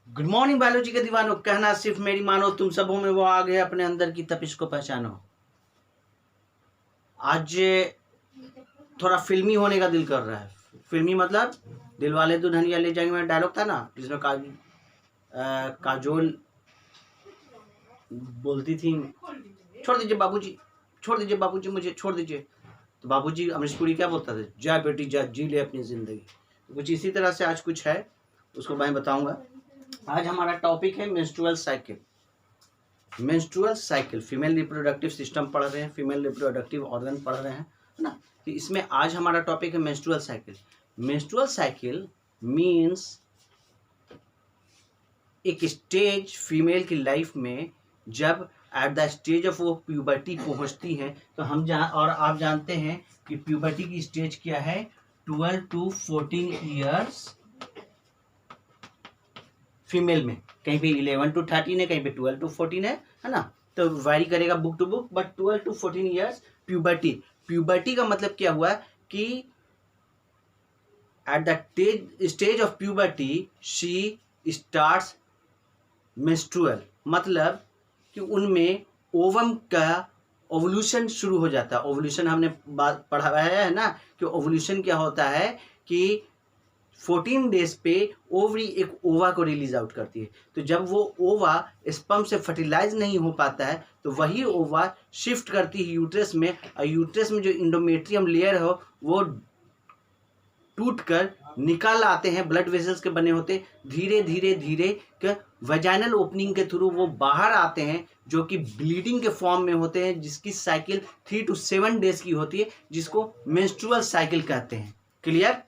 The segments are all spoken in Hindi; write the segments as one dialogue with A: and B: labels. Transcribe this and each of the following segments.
A: गुड मॉर्निंग बायोलॉजी के दीवानों, कहना सिर्फ मेरी मानो, तुम सबों में वो आग है, अपने अंदर की तपिश को पहचानो। आज थोड़ा फिल्मी होने का दिल कर रहा है। फिल्मी मतलब दिलवाले दुल्हनिया ले जाएंगे में डायलॉग था ना, जिसमें काजोल बोलती थी, छोड़ दीजिए बाबूजी, छोड़ दीजिए बाबूजी, मुझे छोड़ दीजिए। तो बाबूजी अमरीश पुरी क्या बोलता था, जा बेटी जा, जी ले अपनी जिंदगी। तो कुछ इसी तरह से आज कुछ है, उसको मैं बताऊंगा। आज हमारा टॉपिक है menstrual cycle. Menstrual cycle, female reproductive system पढ़ रहे हैं, फीमेल रिप्रोडक्टिव ऑर्गन पढ़ रहे हैं, है ना। तो इसमें आज हमारा टॉपिक है menstrual cycle. Menstrual cycle means एक स्टेज फीमेल की लाइफ में जब एट द स्टेज ऑफ वो प्यूबर्टी पहुंचती है, तो और आप जानते हैं कि प्यूबर्टी की स्टेज क्या है, 12 to 14 ईयर्स फीमेल में। कहीं पे 11 to 13 है, कहीं पे 12 to 14 है ना। तो वारी करेगा book to book, but 12 to 14 years puberty. Puberty का मतलब क्या हुआ कि at the stage of puberty she starts menstrual, मतलब कि उनमें ओवम का ओवल्यूशन शुरू हो जाता है। ओवल्यूशन हमने बात पढ़ाया है ना, कि ओवल्यूशन क्या होता है कि 14 डेज पे ओवरी एक ओवा को रिलीज आउट करती है। तो जब वो ओवा स्पर्म से फर्टिलाइज नहीं हो पाता है, तो वही ओवा शिफ्ट करती है यूट्रस में, और यूट्रस में जो इंडोमेट्रियम लेयर हो वो टूट कर निकाल आते हैं, ब्लड वेसल्स के बने होते, धीरे धीरे धीरे वजाइनल ओपनिंग के थ्रू वो बाहर आते हैं, जो कि ब्लीडिंग के फॉर्म में होते हैं, जिसकी साइकिल 3 to 7 डेज की होती है, जिसको मेंस्ट्रुअल साइकिल कहते हैं। क्लियर?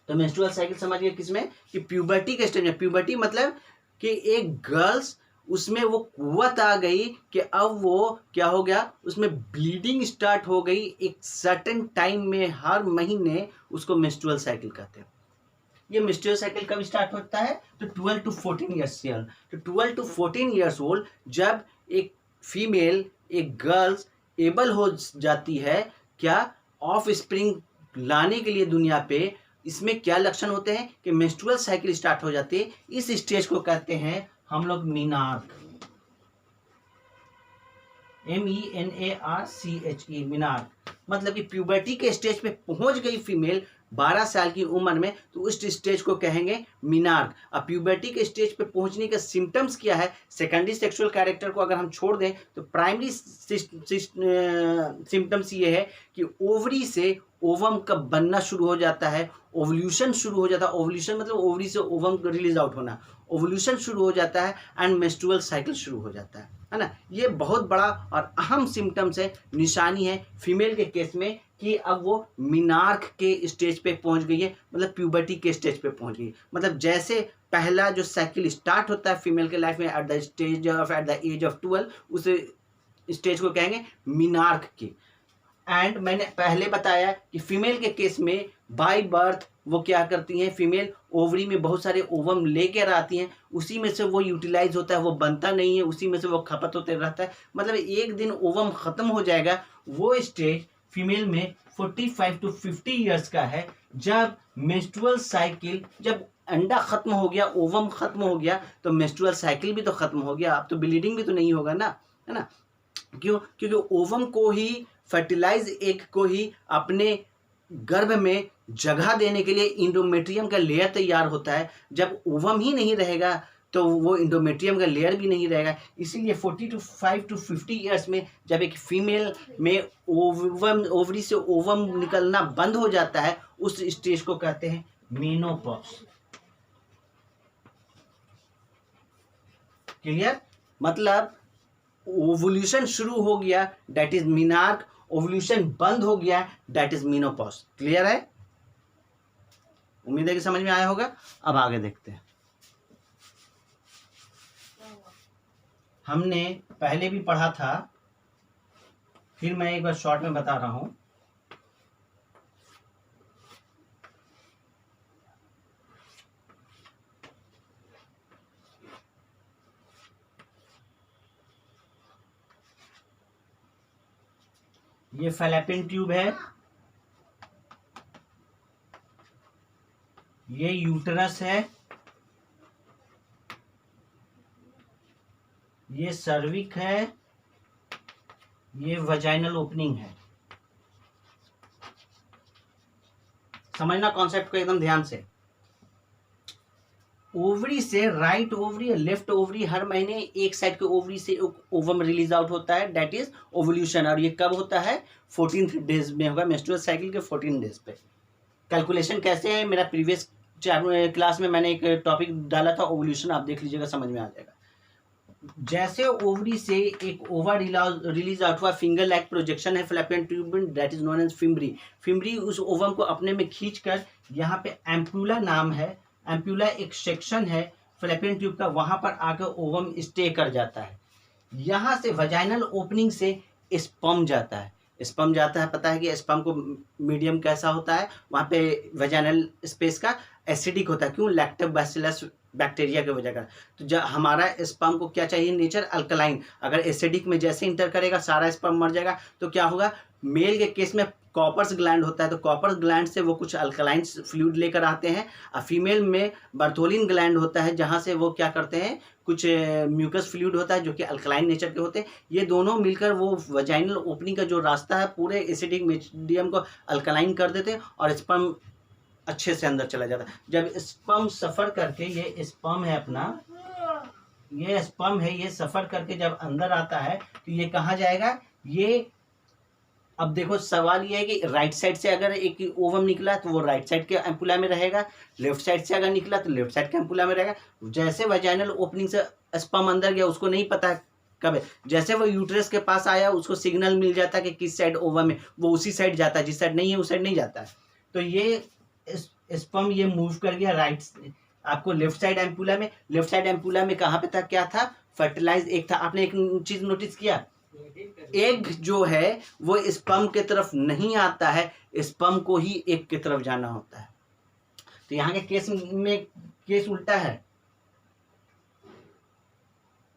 A: तो मेंस्ट्रुअल साइकिल समझिए किसमें, कि प्यूबर्टी के स्टेज में। प्यूबर्टी मतलब कि एक गर्ल्स उसमें वो कुव्वत आ गई कि अब वो क्या हो गया, उसमें ब्लीडिंग स्टार्ट हो गई एक सर्टेन टाइम में, हर महीने। उसको मेंस्ट्रुअल साइकिल कहते हैं। ये मेंस्ट्रुअल साइकिल कब स्टार्ट होता है, तो 12 to 14 ईयर्स से। तो 12 to 14 ईयर्स ओल्ड जब एक फीमेल, एक गर्ल्स एबल हो जाती है क्या, ऑफ स्प्रिंग लाने के लिए दुनिया पे, इसमें क्या लक्षण होते हैं कि मेंस्ट्रुअल साइकिल स्टार्ट हो जाती है। इस स्टेज को कहते हैं हम लोग मीनार्क, MENARCHE, मीनार्क। मतलब कि प्यूबर्टी के स्टेज पे पहुंच गई फीमेल 12 साल की उम्र में, तो उस स्टेज को कहेंगे मीनार्क। अब प्यूबर्टी के स्टेज पे पहुंचने के सिम्टम्स क्या है, सेकेंडरी सेक्सुअल कैरेक्टर को अगर हम छोड़ दें, तो प्राइमरी सिम्टम्स ये है कि ओवरी से ओवम का बनना शुरू हो जाता है, ओवल्यूशन शुरू हो जाता है। ओवल्यूशन मतलब ओवरी से ओवम रिलीज आउट होना, ओवल्यूशन शुरू हो जाता है, एंड मेंस्ट्रुअल साइकिल शुरू हो जाता है ना। ये बहुत बड़ा और अहम सिम्टम्स है, निशानी है फीमेल के केस में, कि अब वो मीनार्क के स्टेज पे पहुंच गई है, मतलब प्यूबर्टी के स्टेज पे पहुंच गई। मतलब जैसे पहला जो साइकिल स्टार्ट होता है फीमेल के लाइफ में एट द एज ऑफ 12, उस स्टेज को कहेंगे मीनार्क की। एंड मैंने पहले बताया कि फीमेल के केस में बाय बर्थ वो क्या करती हैं, फीमेल ओवरी में बहुत सारे ओवम लेकर आती हैं, उसी में से वो यूटिलाइज होता है, वो बनता नहीं है, उसी में से वो खपत होते रहता है। मतलब एक दिन ओवम खत्म हो जाएगा। वो स्टेज फीमेल में 45 to 50 ईयर्स का है, जब मेंस्ट्रुअल साइकिल, जब अंडा खत्म हो गया, ओवम खत्म हो गया, तो मेंस्ट्रुअल साइकिल भी तो खत्म हो गया, अब तो ब्लीडिंग भी तो नहीं होगा ना, है ना। क्यों? क्योंकि ओवम को ही, फर्टिलाइज एग को ही अपने गर्भ में जगह देने के लिए इंडोमेट्रियम का लेयर तैयार होता है। जब ओवम ही नहीं रहेगा, तो वो इंडोमेट्रियम का लेयर भी नहीं रहेगा। इसीलिए 45 to 50 ईयर्स में जब एक फीमेल में ओवरी से ओवम निकलना बंद हो जाता है, उस स्टेज को कहते हैं मेनोपॉज। क्लियर? मतलब ओवल्यूशन शुरू हो गया, दैट इज मीनार्क। ओवल्यूशन बंद हो गया, दैट इज मीनोपॉज। क्लियर है? उम्मीद है कि समझ में आया होगा। अब आगे देखते हैं। हमने पहले भी पढ़ा था, फिर मैं एक बार शॉर्ट में बता रहा हूं। ये फैलेपियन ट्यूब है, ये यूटरस है, ये सर्विक है, ये वजाइनल ओपनिंग है। समझना कॉन्सेप्ट को एकदम ध्यान से। ओवरी से राइट ओवरी और लेफ्ट ओवरी हर महीने एक साइड के ओवरी से ओवम रिलीज आउट होता है, दैट इज ओवल्यूशन। और ये कब होता है? 14 डेज में होगा, मेंस्ट्रुअल साइकिल के 14 डेज पे। कैलकुलेशन कैसे है, मेरा प्रीवियस क्लास में मैंने एक टॉपिक डाला था ओवल्यूशन, आप देख लीजिएगा, समझ में आ जाएगा। जैसे ओवरी से एक ओवा रिलीज आउट हुआ, फिंगर लाइक प्रोजेक्शन है fallopian tube, that is known as fimbriae. Fimbriae उस ओवम को अपने में खींचकर, यहाँ पे एम्प्यूला नाम है, एम्प्यूला एक सेक्शन है फ्लैपियन ट्यूब का, वहां पर आकर ओवम स्टे कर जाता है। यहाँ से वजाइनल ओपनिंग से स्पर्म जाता है। स्पर्म जाता है, पता है कि स्पर्म को मीडियम कैसा होता है, वहाँ पे वजाइनल स्पेस का एसिडिक होता है। क्यों? लैक्टोबैसिलस बैक्टीरिया की वजह का। तो जब हमारा स्पर्म को क्या चाहिए, नेचर अल्कलाइन। अगर एसिडिक में जैसे इंटर करेगा सारा स्पर्म मर जाएगा। तो क्या होगा, मेल के केस में कॉपर्स ग्लैंड होता है, तो कॉपर्स ग्लैंड से वो कुछ अल्कलाइन फ्लूइड लेकर आते हैं। और फीमेल में बर्थोलिन ग्लैंड होता है, जहाँ से वो क्या करते हैं, कुछ म्यूकस फ्लूइड होता है जो कि अल्कलाइन नेचर के होते हैं। ये दोनों मिलकर वो वजाइनल ओपनिंग का जो रास्ता है पूरे एसिडिक मीडियम को अल्कलाइन कर देते हैं और स्पर्म अच्छे से अंदर चला जाता है। जब स्पर्म सफ़र करके, ये स्पर्म है अपना, ये स्पर्म है, ये सफ़र करके जब अंदर आता है तो ये कहाँ जाएगा? ये अब देखो सवाल ये है कि राइट साइड से अगर एक ओवम निकला तो वो राइट साइड के एम्पुला में रहेगा, लेफ्ट साइड से अगर निकला तो लेफ्ट साइड के एम्पुला में रहेगा। जैसे वजाइनल ओपनिंग से स्पर्म अंदर गया, उसको नहीं पता कब है, जैसे वो यूट्रस के पास आया उसको सिग्नल मिल जाता है कि किस साइड ओवम है, वो उसी साइड जाता है, जिस साइड नहीं है उस साइड नहीं जाता है। तो ये स्पर्म ये मूव कर गया राइट, आपको लेफ्ट साइड एम्पुला में। लेफ्ट साइड एम्पुला में कहाँ पे था, क्या था? फर्टिलाइज एग था। आपने एक चीज नोटिस किया, एग जो है वो स्पर्म के तरफ नहीं आता है, स्पर्म को ही एग की तरफ जाना होता है। तो यहाँ के केस में केस उल्टा है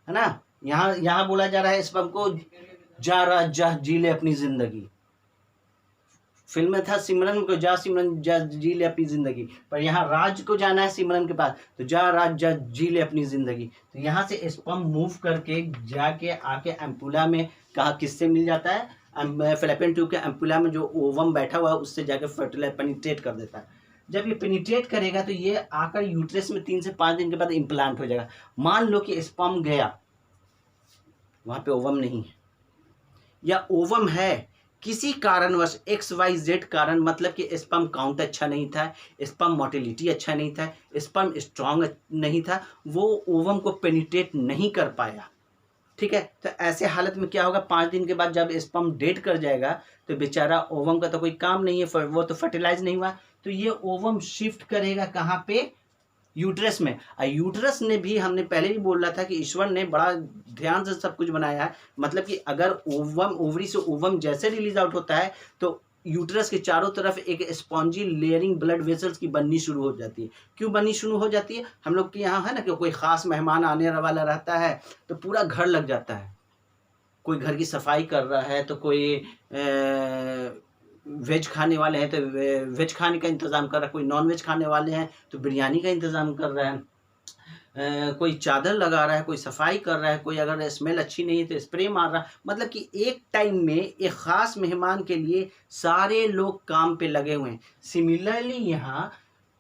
A: ना। यहाँ बोला जा रहा है स्पर्म को जा जी ले अपनी जिंदगी। फिल्म में था सिमरन को जा सिमरन जा जी ले अपनी जिंदगी, पर यहाँ राज को जाना है सिमरन के पास, तो जा राज जा जी ले अपनी जिंदगी। तो यहाँ से स्पर्म मूव करके जाके आके एम्पुला में कहा किससे मिल जाता है, फैलोपियन ट्यूब के एम्पुला में जो ओवम बैठा हुआ है उससे जाके फर्टिलाइज पेनिट्रेट कर देता है। जब ये पेनिट्रेट करेगा तो ये आकर यूट्रस में 3 से 5 दिन के बाद इम्प्लांट हो जाएगा। मान लो कि स्पर्म गया, वहाँ पे ओवम नहीं है, या ओवम है किसी कारणवश XYZ कारण, मतलब कि स्पर्म काउंट अच्छा नहीं था, स्पर्म मोटिलिटी अच्छा नहीं था, स्पर्म स्ट्रांग नहीं था, वो ओवम को पेनिट्रेट नहीं कर पाया। ठीक है, तो ऐसे हालत में क्या होगा, 5 दिन के बाद जब स्पर्म डेड कर जाएगा तो बेचारा ओवम का तो कोई काम नहीं है, वो तो फर्टिलाइज नहीं हुआ। तो ये ओवम शिफ्ट करेगा कहाँ पे? यूट्रस में। यूट्रस ने भी, हमने पहले भी बोला था कि ईश्वर ने बड़ा ध्यान से सब कुछ बनाया है। मतलब कि अगर ओवरी से ओवम जैसे रिलीज आउट होता है तो यूट्रस के चारों तरफ एक स्पॉन्जी लेयरिंग ब्लड वेसल्स की बननी शुरू हो जाती है। क्यों बननी शुरू हो जाती है? हम लोग के यहाँ है ना कि कोई ख़ास मेहमान आने वाला रहता है तो पूरा घर लग जाता है। कोई घर की सफाई कर रहा है, तो कोई वेज खाने वाले हैं तो वेज खाने का इंतज़ाम कर रहा है, कोई नॉन वेज खाने वाले हैं तो बिरयानी का इंतज़ाम कर रहा है, कोई चादर लगा रहा है, कोई सफाई कर रहा है, कोई अगर स्मेल अच्छी नहीं है तो स्प्रे मार रहा है। मतलब कि एक टाइम में एक ख़ास मेहमान के लिए सारे लोग काम पे लगे हुए हैं। सिमिलरली यहाँ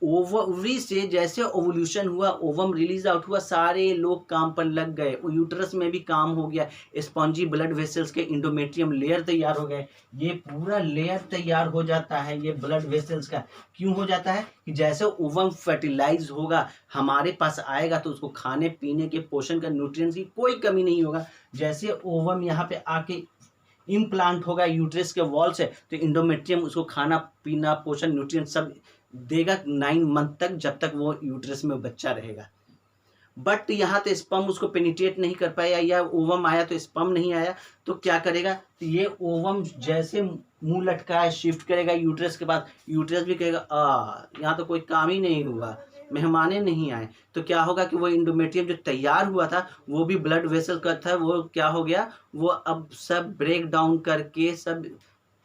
A: ओवरी से जैसे ओवल्यूशन हुआ, ओवम रिलीज आउट हुआ, सारे लोग काम पर लग गए, यूट्रस में भी काम हो गया, स्पॉन्जी ब्लड वेसल्स के इंडोमेट्रियम लेयर तैयार हो गए। ये पूरा लेयर तैयार हो जाता है ये ब्लड वेसल्स का। क्यों हो जाता है? कि जैसे ओवम फर्टिलाइज होगा, हमारे पास आएगा तो उसको खाने पीने के पोषण का न्यूट्रिएंट्स की कोई कमी नहीं होगा। जैसे ओवम यहाँ पे आके इम्प्लांट होगा यूट्रस के वॉल से, तो इंडोमेट्रियम उसको खाना पीना पोषण न्यूट्रिएंट सब देगा 9 मंथ तक, जब तक वो यूट्रस में बच्चा रहेगा। बट यहाँ तो स्पर्म उसको पेनिट्रेट नहीं कर पाया, या ओवम आया तो स्पर्म नहीं आया, तो क्या करेगा? तो ये ओवम जैसे मुंह लटकाए शिफ्ट करेगा यूट्रस के बाद, यूट्रस भी कहेगा यहाँ तो कोई काम ही नहीं हुआ, मेहमाने नहीं आए। तो क्या होगा कि वो इंडोमेट्रियम जो तैयार हुआ था वो भी ब्लड वेसल का था, वो क्या हो गया, वो अब सब ब्रेक डाउन करके सब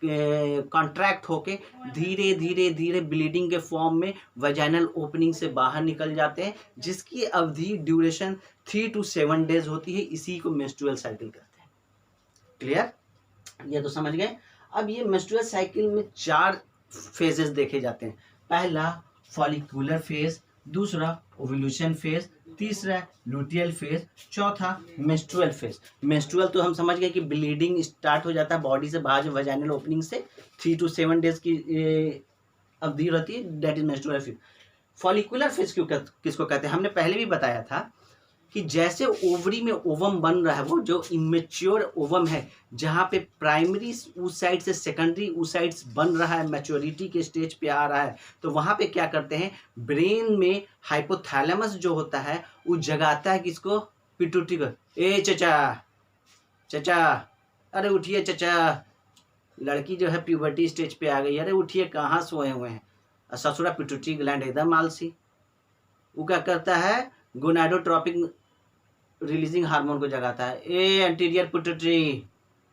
A: कॉन्ट्रैक्ट होके धीरे धीरे धीरे ब्लीडिंग के फॉर्म में वजाइनल ओपनिंग से बाहर निकल जाते हैं, जिसकी अवधि ड्यूरेशन 3 to 7 डेज होती है। इसी को मेंस्ट्रुअल साइकिल कहते हैं। क्लियर? ये तो समझ गए। अब ये मेंस्ट्रुअल साइकिल में 4 फेजेस देखे जाते हैं। पहला फॉलिकुलर फेज, दूसरा ओव्यूलेशन फेज, तीसरा लुटियल फेज, चौथा मेंस्ट्रुअल फेज। मेंस्ट्रुअल तो हम समझ गए कि ब्लीडिंग स्टार्ट हो जाता है बॉडी से बाहर जो वजाइनल ओपनिंग से 3 to 7 डेज की अवधि रहती है, that is menstrual phase. Follicular phase किसको कहते हैं? हमने पहले भी बताया था कि जैसे ओवरी में ओवम बन रहा है, वो जो इमेच्योर ओवम है जहाँ पे प्राइमरी उस साइड से सेकेंडरी उस साइड बन रहा है, मैच्योरिटी के स्टेज पे आ रहा है, तो वहाँ पे क्या करते हैं, ब्रेन में हाइपोथैलेमस जो होता है वो जगाता है किसको? पिट्यूटरी को। ए चचा, चचा, अरे उठिए चचा, लड़की जो है प्यूबर्टी स्टेज पे आ गई, अरे उठिए, कहाँ सोए हुए हैं? ससुरा पिट्यूटरी ग्लैंड एकदम आलसी। वो क्या करता है, गोनाडोट्रोपिक रिलीजिंग हार्मोन को जगाता है। ए एंटीरियर पिट्यूटरी,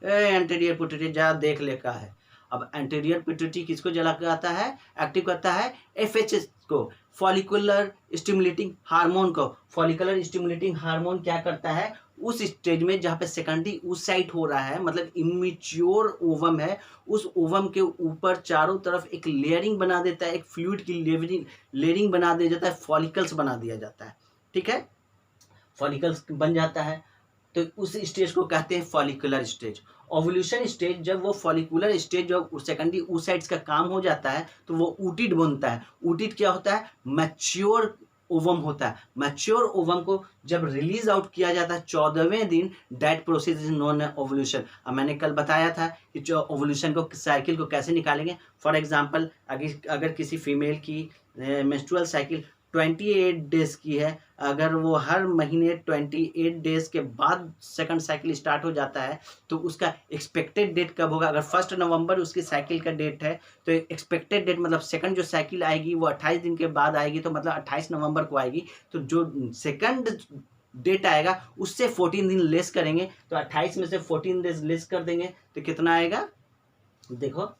A: ए एंटीरियर पिट्यूटरी, जा देख ले का है। अब एंटीरियर पिट्यूटरी किसको जगाता है, एक्टिव करता है? एफएचएस को, फॉलिकुलर स्टिमुलेटिंग हार्मोन को। फॉलिकुलर स्टिमुलेटिंग हार्मोन क्या करता है, उस स्टेज में जहाँ पे सेकेंडरी उस साइड हो रहा है, मतलब इमेच्योर ओवम है, उस ओवम के ऊपर चारों तरफ एक लेयरिंग बना देता है, एक फ्लूइड की लेयरिंग बना दिया जाता है, फॉलिकल्स बना दिया जाता है। ठीक है, फॉलिकल्स बन जाता है, तो उस स्टेज को कहते हैं फॉलिकुलर स्टेज। ओव्यूलेशन स्टेज, जब वो फॉलिकुलर स्टेज जब सेकेंडरी उस साइड्स का काम हो जाता है तो वो ऊटिड बनता है। ऊटिड क्या होता है, मैच्योर ओवम होता है। मैच्योर ओवम को जब रिलीज आउट किया जाता है 14वें दिन, that process is known as ovulation. अब मैंने कल बताया था कि जो ओव्यूलेशन को साइकिल को कैसे निकालेंगे। फॉर एग्जांपल, अगर किसी फीमेल की मेंस्ट्रुअल साइकिल 28 डेज की है, अगर वो हर महीने 28 डेज के बाद सेकंड साइकिल स्टार्ट हो जाता है, तो उसका एक्सपेक्टेड डेट कब होगा? अगर 1 नवंबर उसकी साइकिल का डेट है, तो एक्सपेक्टेड डेट मतलब सेकंड जो साइकिल आएगी वो 28 दिन के बाद आएगी, तो मतलब 28 नवंबर को आएगी। तो जो सेकंड डेट आएगा उससे 14 दिन लेस करेंगे, तो 28 में से 14 डेज लेस कर देंगे तो कितना आएगा? देखो,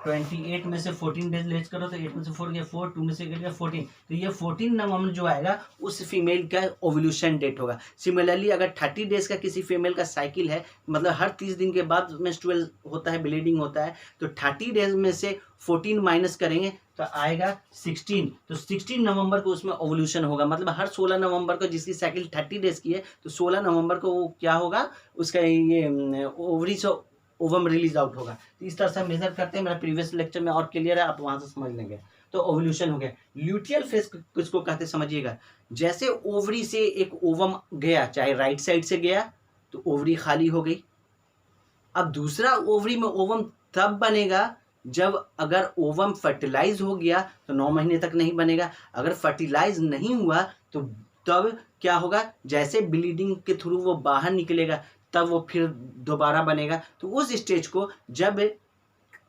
A: 28 में से 14 डेज लेस करो तो 8 में से 4 गया 4, 2 में से गया 14, तो ये 14 नवंबर जो आएगा उस फीमेल का ओव्यूलेशन डेट होगा। सिमिलरली अगर 30 डेज का किसी फीमेल का साइकिल है, मतलब हर 30 दिन के बाद मेंस्ट्रुअल होता है, ब्लीडिंग होता है, तो 30 डेज में से 14 माइनस करेंगे तो आएगा 16, तो 16 नवंबर को उसमें ओव्यूलेशन होगा। मतलब हर 16 नवंबर को, जिसकी साइकिल 30 डेज की है, तो 16 नवंबर को वो क्या होगा, उसका ये ओवरी से ओवम रिलीज आउट होगा। तो इस तरह से हम मेजर करते हैं। मेरा प्रीवियस लेक्चर में और क्लियर है, आप वहां से समझ लेंगे। तो ओव्यूलेशन हो गया। ल्यूटियल फेज किसको कहते हैं समझिएगा। जैसे ओवरी से एक ओवम गया, चाहे राइट साइड से गया तो ओवरी खाली हो गई। अब दूसरा ओवरी में ओवम तब बनेगा जब अगर ओवम फर्टिलाइज हो गया तो 9 महीने तक नहीं बनेगा। अगर फर्टिलाइज नहीं हुआ तो तब क्या होगा, जैसे ब्लीडिंग के थ्रू वो बाहर निकलेगा तब वो फिर दोबारा बनेगा। तो उस स्टेज को जब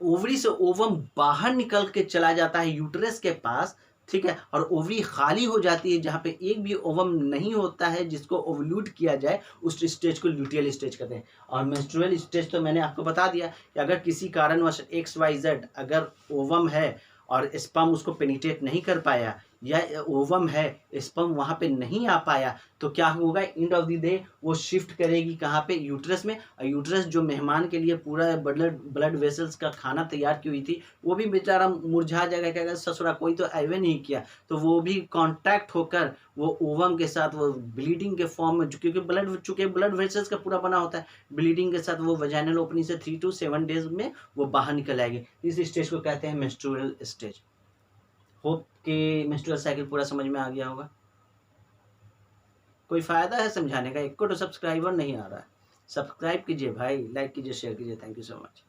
A: ओवरी से ओवम बाहर निकल के चला जाता है यूट्रस के पास, ठीक है, और ओवरी खाली हो जाती है जहाँ पे एक भी ओवम नहीं होता है जिसको ओवल्यूट किया जाए, उस स्टेज को ल्यूटियल स्टेज कहते हैं। और मेंस्ट्रुअल स्टेज तो मैंने आपको बता दिया कि अगर किसी कारणवश XYZ अगर ओवम है और स्पर्म उसको पेनिट्रेट नहीं कर पाया, या ओवम है स्पर्म वहाँ पे नहीं आ पाया, तो क्या होगा, एंड ऑफ द डे वो शिफ्ट करेगी कहाँ पे, यूट्रस में। और यूट्रस जो मेहमान के लिए पूरा ब्लड वेसल्स का खाना तैयार की हुई थी, वो भी बेचारा मुरझा जाएगा, क्या ससुरा कोई तो आवे नहीं किया, तो वो भी कांटेक्ट होकर वो ओवम के साथ वो ब्लीडिंग के फॉर्म में, क्योंकि चूंकि ब्लड वेसल्स का पूरा बना होता है, ब्लीडिंग के साथ वो वजाइनल ओपनिंग से 3 to 7 डेज में वो बाहर निकल आएगी। इस स्टेज को कहते हैं मेंस्ट्रुअल स्टेज। होप कि मेंस्ट्रुअल साइकिल पूरा समझ में आ गया होगा। कोई फायदा है समझाने का? एक को तो सब्सक्राइबर नहीं आ रहा है। सब्सक्राइब कीजिए भाई, लाइक कीजिए, शेयर कीजिए। Thank you so much.